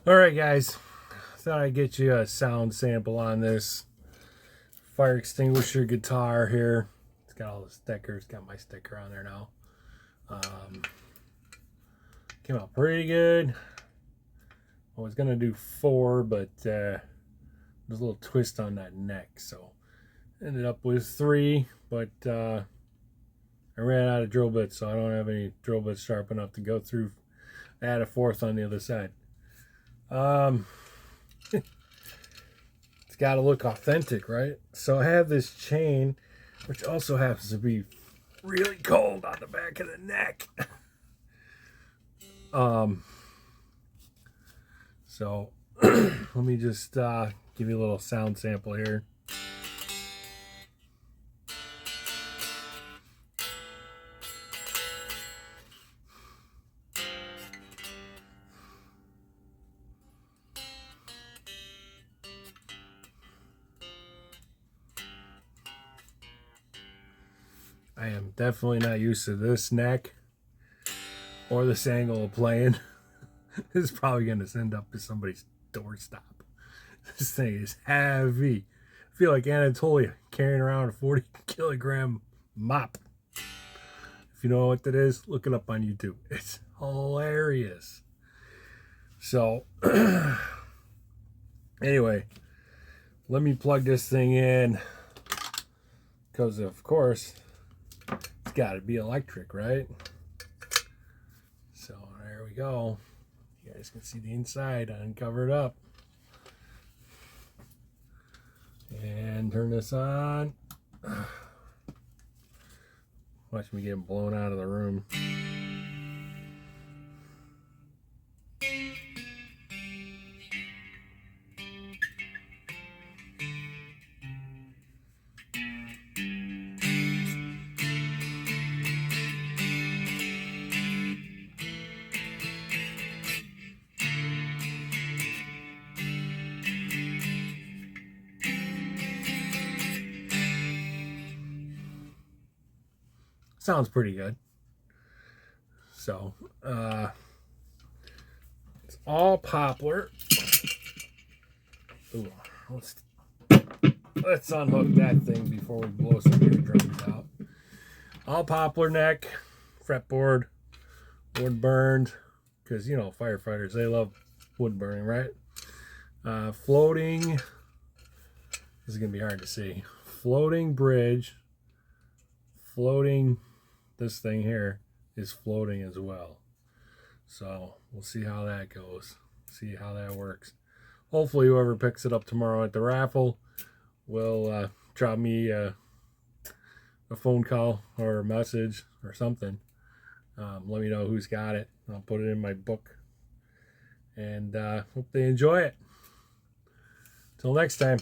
Alright guys, thought I'd get you a sound sample on this fire extinguisher guitar here. It's got all the stickers, got my sticker on there now. Came out pretty good. I was gonna do 4, but there's a little twist on that neck, so ended up with 3, but I ran out of drill bits, so I don't have any drill bits sharp enough to go through. Add a 4th on the other side. It's got to look authentic, right? So I have this chain, which also happens to be really cold on the back of the neck. So let me just give you a little sound sample here. I am definitely not used to this neck or this angle of playing. This is probably going to end up at somebody's doorstop. This thing is heavy. I feel like Anatolia carrying around a 40-kilogram mop. If you know what that is, look it up on YouTube. It's hilarious. So, anyway, let me plug this thing in. Because, of course, it's got to be electric, right? So, there we go. You guys can see the inside. I uncover it up. And turn this on. Watch me get blown out of the room. Sounds pretty good. So, it's all poplar. Ooh, let's unhook that thing before we blow some eardrums out. All poplar neck, fretboard, wood burned, because you know firefighters, they love wood burning, right? Floating. This is gonna be hard to see. Floating bridge. Floating. This thing here is floating as well. So we'll see how that goes. See how that works. Hopefully whoever picks it up tomorrow at the raffle will drop me a phone call or a message or something. Let me know who's got it. I'll put it in my book. And hope they enjoy it. Till next time.